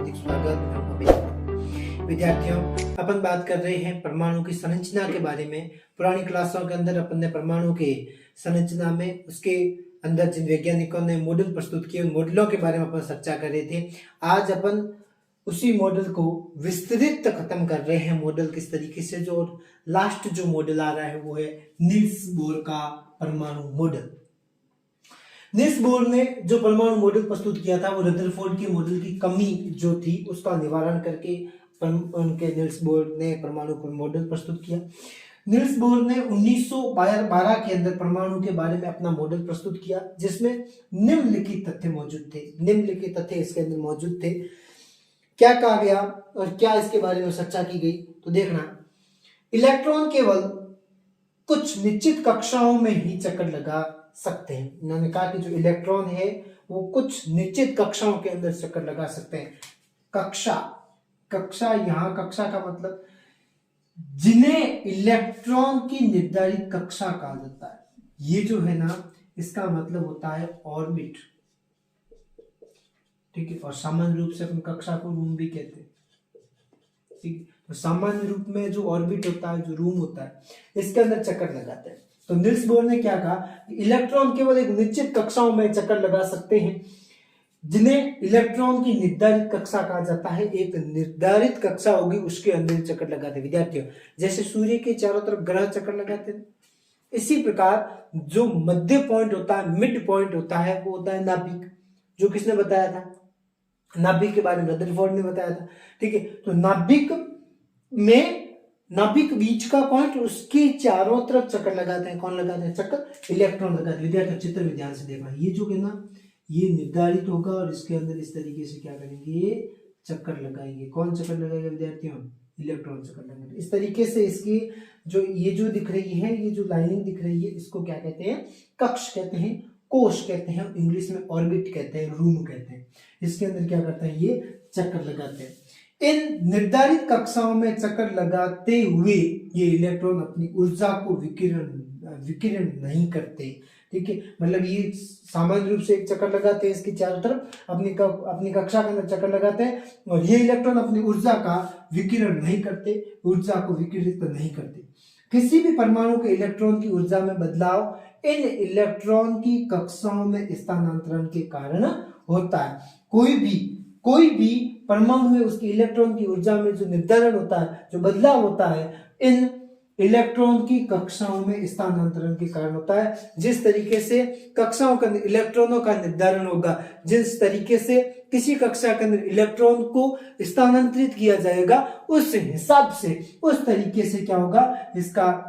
हार्दिक स्वागत एवं अभिनंदन। विद्यार्थियों, अपन बात कर रहे हैं परमाणु की संरचना के बारे में। पुरानी क्लासों के अंदर अपन ने परमाणु के संरचना में उसके अंदर जिन वैज्ञानिकों ने मॉडल प्रस्तुत किए उन मॉडलों के बारे में अपन चर्चा कर रहे थे। आज अपन उसी मॉडल को विस्तृत खत्म कर रहे हैं। मॉडल किस तरीके से, जो लास्ट जो मॉडल आ रहा है वो है नील्स बोर का परमाणु मॉडल। नील्स बोर ने जो परमाणु मॉडल प्रस्तुत किया था वो रदरफोर्ड के मॉडल की कमी जो थी उसका निवारण करके उनके नील्स बोर ने परमाणु मॉडल प्रस्तुत किया। नील्स बोर ने 1912 के अंदर परमाणु के बारे में अपना मॉडल प्रस्तुत किया, जिसमें निम्नलिखित तथ्य मौजूद थे। निम्नलिखित तथ्य इसके अंदर मौजूद थे। क्या कहा गया और क्या इसके बारे में चर्चा की गई, तो देखना। इलेक्ट्रॉन केवल कुछ निश्चित कक्षाओं में ही चक्कर लगा सकते हैं। इन्होंने कहा कि जो इलेक्ट्रॉन है वो कुछ निश्चित कक्षाओं के अंदर चक्कर लगा सकते हैं। कक्षा यहाँ कक्षा का मतलब जिन्हें इलेक्ट्रॉन की निर्धारित कक्षा कहा जाता है। ये जो है ना, इसका मतलब होता है ऑर्बिट, ठीक है। और सामान्य रूप से अपन कक्षा को रूम भी कहते हैं, ठीक है। तो सामान्य रूप में जो ऑर्बिट होता है, जो रूम होता है, इसके अंदर चक्कर लगाते हैं। तो नील्स बोर ने क्या कहा, इलेक्ट्रॉन केवल एक निश्चित कक्षाओं में चक्कर लगा सकते हैं, जिन्हें इलेक्ट्रॉन की निर्धारित कक्षा कहा जाता है। एक निर्धारित कक्षा होगी, उसके अंदर चक्कर लगाते हैं। विद्यार्थियों, जैसे सूर्य के चारों तरफ ग्रह चक्कर लगाते हैं, इसी प्रकार जो मध्य पॉइंट होता है, मिड पॉइंट होता है, वो होता है नाभिक। जो किसने बताया था? नाभिक के बारे में रदरफोर्ड ने बताया था, ठीक है। तो नाभिक बीच का पॉइंट, उसके चारों तरफ चक्कर लगाते हैं। कौन लगाते हैं चक्कर? इलेक्ट्रॉन लगाते हैं। विद्यार्थी चित्र में ध्यान से देखना, ये जो है ना, ये निर्धारित होगा और इसके अंदर इस तरीके से क्या करेंगे, चक्कर लगाएंगे। कौन चक्कर लगाएगा विद्यार्थियों? इलेक्ट्रॉन चक्कर लगाएंगे। इस तरीके से इसकी जो ये जो दिख रही है, ये जो लाइनिंग दिख रही है, इसको क्या कहते हैं? कक्ष कहते हैं, कोश कहते हैं, इंग्लिश में ऑर्बिट कहते हैं, रूम कहते हैं। इसके अंदर क्या करते हैं? ये चक्कर लगाते हैं। इन निर्धारित कक्षाओं में चक्कर लगाते हुए ये इलेक्ट्रॉन अपनी ऊर्जा को विकिरण नहीं करते, ठीक है। मतलब ये सामान्य रूप से एक चक्कर लगाते हैं इसके चारों तरफ, अपनी कक्षा के अंदर चक्कर लगाते हैं, और ये इलेक्ट्रॉन अपनी ऊर्जा का विकिरण नहीं करते, ऊर्जा को विकिरित नहीं करते। किसी भी परमाणु के इलेक्ट्रॉन की ऊर्जा में बदलाव इन इलेक्ट्रॉन की कक्षाओं में स्थानांतरण के कारण होता है। कोई भी परमाणु में उसकी इलेक्ट्रॉन की ऊर्जा में जो निर्धारण होता है, जो बदलाव होता है, इन इलेक्ट्रॉन की कक्षाओं में स्थानांतरण के कारण होता है। जिस तरीके से कक्षाओं के अंदर इलेक्ट्रॉनों का निर्धारण होगा, जिस तरीके से किसी कक्षा के अंदर इलेक्ट्रॉन को स्थानांतरित किया जाएगा, उस हिसाब से उस तरीके से क्या होगा, इसका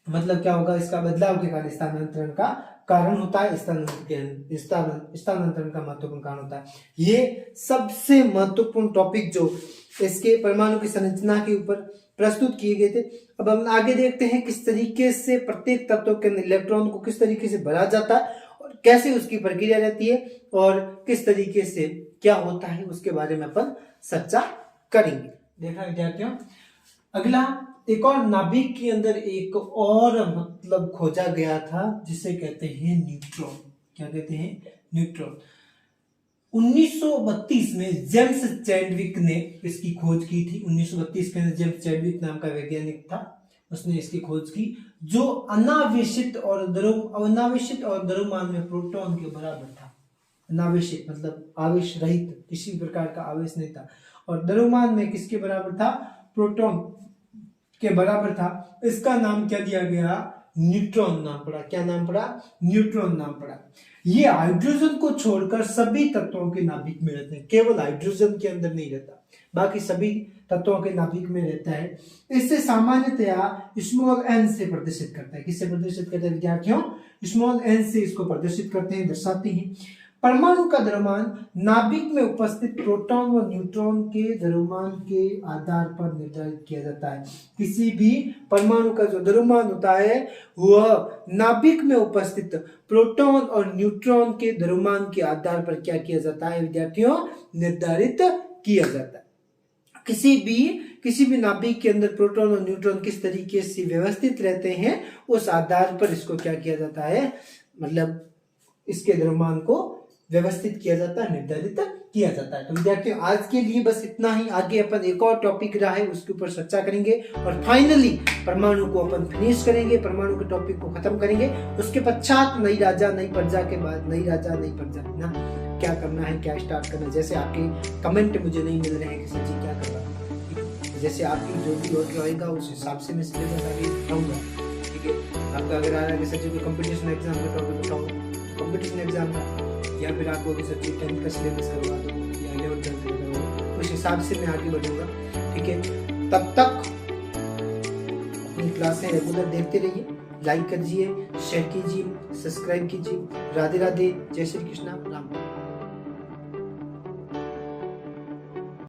मतलब क्या होगा, इसका बदलाव के कारण स्थानांतरण का कारण होता है। स्थानांतरण का महत्वपूर्ण कारण होता है। ये सबसे महत्वपूर्ण टॉपिक जो इसके परमाणु की संरचना के ऊपर प्रस्तुत किए गए थे। अब हम आगे देखते हैं किस तरीके से प्रत्येक तत्व के अंदर इलेक्ट्रॉन को किस तरीके से भरा जाता है और कैसे उसकी प्रक्रिया रहती है और किस तरीके से क्या होता है, उसके बारे में अपन चर्चा करेंगे। देखा विद्यार्थियों, अगला एक और नाभिक के अंदर एक और मतलब खोजा गया था, जिसे कहते हैं न्यूट्रॉन। क्या कहते हैं? न्यूट्रॉन। 1932 में जेम्स चैडविक ने इसकी खोज की थी। 1932 के अंदर जेम्स चैडविक नाम का वैज्ञानिक था, उसने इसकी खोज की, जो अनावेशित और द्रव्यमान में प्रोटॉन के बराबर था। अनावेशित मतलब आवेश रहित, किसी प्रकार का आवेश नहीं था, और द्रव्यमान में किसके बराबर था? प्रोटॉन के बराबर था। इसका नाम क्या दिया गया? न्यूट्रॉन नाम पड़ा। क्या नाम पड़ा? न्यूट्रॉन नाम पड़ा। ये हाइड्रोजन को छोड़कर सभी तत्वों के नाभिक में रहते हैं, केवल हाइड्रोजन के अंदर नहीं रहता, बाकी सभी तत्वों के नाभिक में रहता है। इससे सामान्यतया स्मॉल एन से प्रदर्शित करता है। किससे प्रदर्शित करते हैं विद्यार्थियों? स्मॉल एन से इसको प्रदर्शित करते हैं, दर्शाते हैं। परमाणु का द्रव्यमान नाभिक में उपस्थित प्रोटॉन व न्यूट्रॉन के द्रव्यमान के आधार पर निर्धारित किया जाता है। किसी भी परमाणु का जो द्रव्यमान होता है वह नाभिक में उपस्थित प्रोटॉन और न्यूट्रॉन के द्रव्यमान के आधार पर क्या किया जाता है विद्यार्थियों? निर्धारित किया जाता है। किसी भी नाभिक के अंदर प्रोटॉन और न्यूट्रॉन किस तरीके से व्यवस्थित रहते हैं, उस आधार पर इसको क्या किया जाता है, मतलब इसके द्रव्यमान को व्यवस्थित किया जाता है, निर्धारित किया जाता है। तो विद्यार्थियों आज के लिए बस इतना ही। आगे अपन एक और टॉपिक रहा है उसके ऊपर चर्चा करेंगे और फाइनली परमाणु को अपन फिनिश करेंगे, परमाणु के टॉपिक को खत्म करेंगे। उसके पश्चात नई राजा नई प्रजा के बाद नई राजा नई प्रजा ना क्या करना है, क्या स्टार्ट करना है। जैसे आपके कमेंट मुझे नहीं मिल रहे हैं कि सर जी क्या करना है, जैसे आपकी जो भी और रहेगा उस हिसाब से मैं सिलेबस आगे बताऊंगा। ठीक है, आपका अगर आ रहा है कि सर जी कोई कंपटीशन एग्जाम का टॉपिक बताऊंगा, कंपटीशन एग्जाम का, या फिर आपको अभी सर जी 10th का सिलेबस करवा दो या 11th 12th का करवा दो, उस हिसाब से मैं आगे बढ़ूंगा। ठीक है, तब तक अपनी क्लासें रेगुलर देखते रहिए, लाइक कीजिए, शेयर कीजिए, सब्सक्राइब कीजिए। राधे राधे, जय श्री कृष्णा, राम राम।